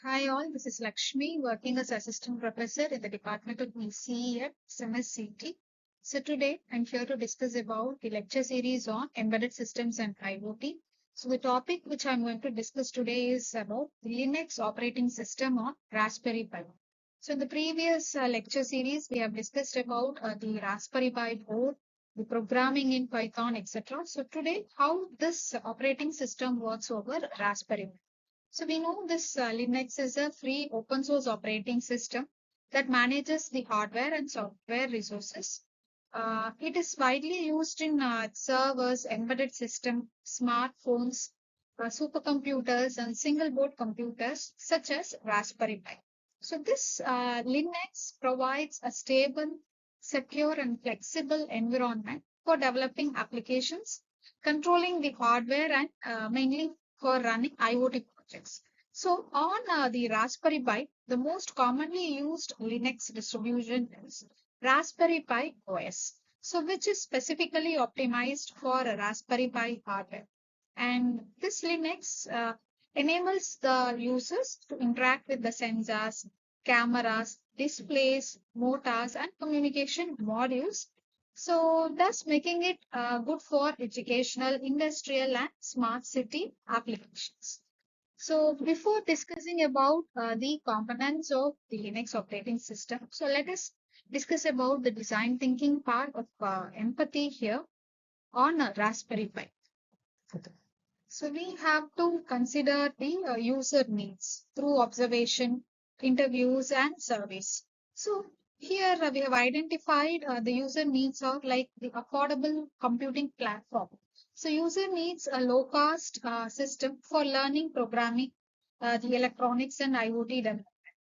Hi all, this is Lakshmi working as assistant professor in the Department of ECE at SMSCT. So today I'm here to discuss about the lecture series on embedded systems and IoT. So the topic which I'm going to discuss today is about the Linux operating system on Raspberry Pi. So in the previous lecture series, we have discussed about the Raspberry Pi board, the programming in Python, etc. So today, how this operating system works over Raspberry Pi. So we know this Linux is a free open source operating system that manages the hardware and software resources. It is widely used in servers, embedded system, smartphones, supercomputers, and single board computers such as Raspberry Pi. So this Linux provides a stable, secure, and flexible environment for developing applications, controlling the hardware, and mainly for running IoT projects. So on the Raspberry Pi, the most commonly used Linux distribution is Raspberry Pi OS, so which is specifically optimized for a Raspberry Pi hardware. And this Linux enables the users to interact with the sensors, cameras, displays, motors, and communication modules. So, thus making it good for educational, industrial, and smart city applications. So, before discussing about the components of the Linux operating system, so let us discuss about the design thinking part of empathy here on a Raspberry Pi. So we have to consider the user needs through observation, interviews, and surveys. So here we have identified the user needs are like the affordable computing platform. So user needs a low cost system for learning programming, the electronics and IoT development.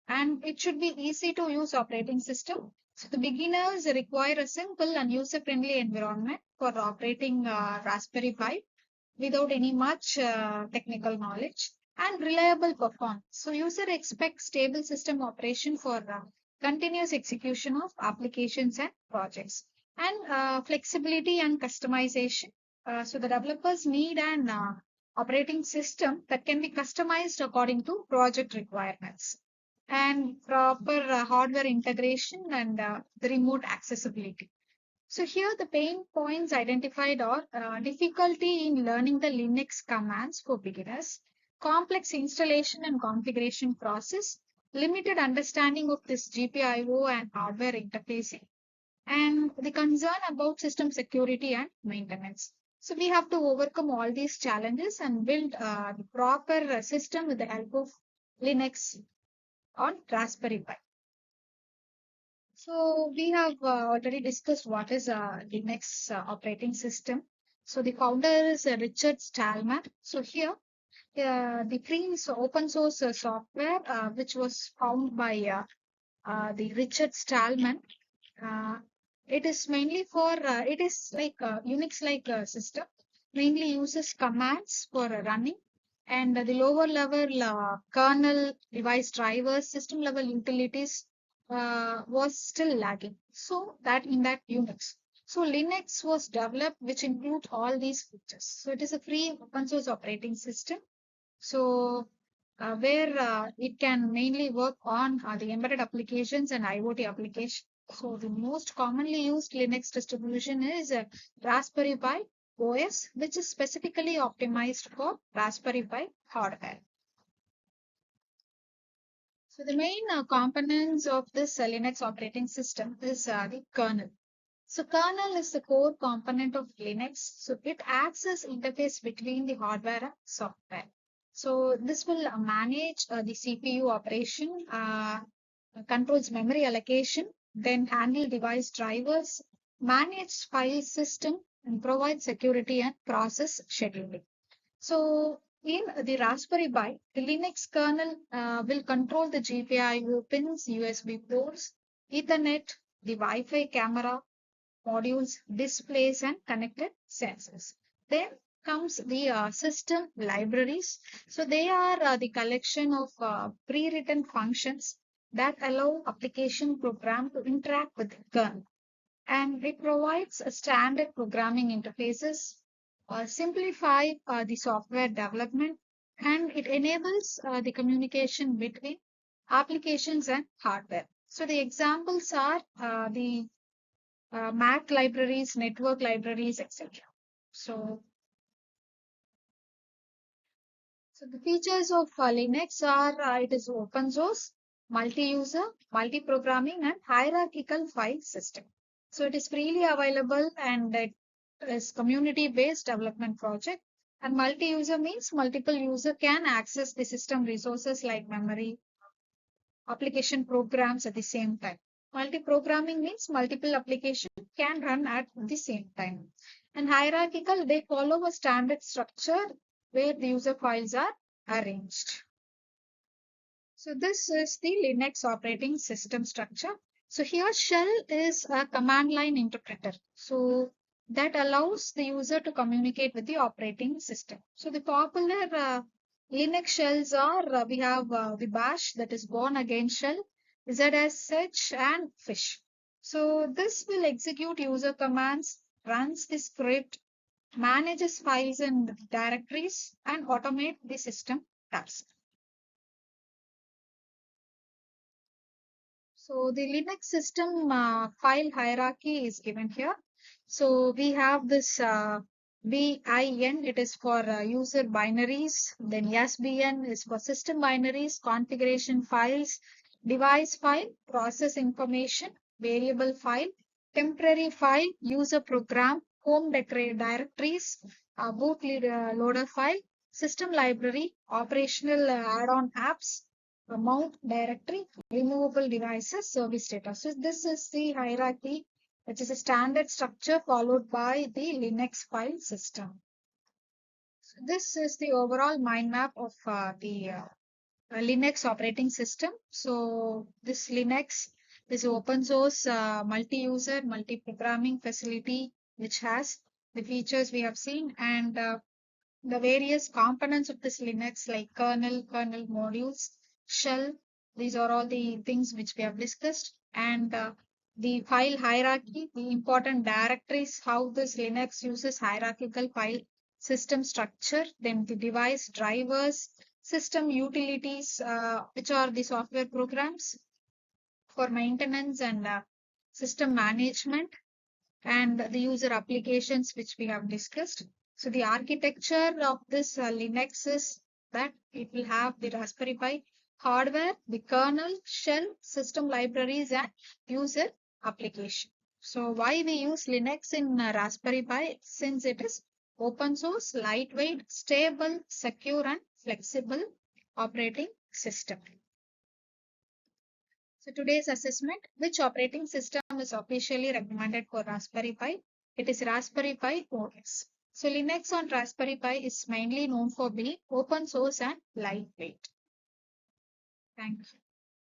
And it should be easy to use operating system. So the beginners require a simple and user friendly environment for operating Raspberry Pi without any much technical knowledge and reliable performance. So user expects stable system operation for continuous execution of applications and projects and flexibility and customization. So the developers need an operating system that can be customized according to project requirements and proper hardware integration and the remote accessibility. So here the pain points identified are difficulty in learning the Linux commands for beginners, complex installation and configuration process, limited understanding of this GPIO and hardware interfacing, and the concern about system security and maintenance. So we have to overcome all these challenges and build the proper system with the help of Linux on Raspberry Pi. So we have already discussed what is Linux operating system. So the founder is Richard Stallman. So here the free open source software which was found by the Richard Stallman. Uh, it is mainly for it is like Unix like system mainly uses commands for running and the lower level kernel device drivers system level utilities was still lagging. So that in that Unix. So Linux was developed, which includes all these features. So it is a free open source operating system. So where it can mainly work on the embedded applications and IoT applications. So the most commonly used Linux distribution is Raspberry Pi OS, which is specifically optimized for Raspberry Pi hardware. So the main components of this Linux operating system is the kernel. So kernel is the core component of Linux. So it acts as interface between the hardware and software. So this will manage the CPU operation, controls memory allocation, then handle device drivers, manage file system, and provide security and process scheduling. So in the Raspberry Pi, the Linux kernel will control the GPIO pins, USB ports, Ethernet, the Wi-Fi camera, modules, displays, and connected sensors. Then comes the system libraries. So they are the collection of pre-written functions that allow application program to interact with the kernel. And it provides a standard programming interfaces, simplify the software development, and it enables the communication between applications and hardware. So the examples are the Mac libraries, network libraries, etc. So, so the features of Linux are it is open source, multi-user, multi-programming, and hierarchical file system. So it is freely available and it is community-based development project. And multi-user means multiple user can access the system resources like memory, application programs at the same time. Multi-programming means multiple applications can run at the same time. And hierarchical, they follow a standard structure where the user files are arranged. So this is the Linux operating system structure. So here shell is a command line interpreter. So that allows the user to communicate with the operating system. So the popular Linux shells are we have the bash, that is born again shell, ZSH and fish. So this will execute user commands, runs the script, manages files and directories, and automate the system tasks. So the Linux system file hierarchy is given here. So we have this BIN, it is for user binaries. Then SBN is for system binaries, configuration files, device file, process information, variable file, temporary file, user program, home directories, loader file, system library, operational add-on apps, mount directory, removable devices, service data. So this is the hierarchy, which is a standard structure followed by the Linux file system. So this is the overall mind map of the Linux operating system. So this Linux is open source, multi-user, multi-programming facility, which has the features we have seen, and the various components of this Linux like kernel modules, shell. These are all the things which we have discussed. And the file hierarchy, the important directories, how this Linux uses hierarchical file system structure, then the device drivers, system utilities, which are the software programs for maintenance and system management, and the user applications which we have discussed. So the architecture of this Linux is that it will have the Raspberry Pi hardware, the kernel, shell, system libraries, and user application. So why we use Linux in Raspberry Pi? Since it is open source, lightweight, stable, secure, and flexible operating system. So today's assessment, which operating system is officially recommended for Raspberry Pi? It is Raspberry Pi OS. So Linux on Raspberry Pi is mainly known for being open source and lightweight. Thank you.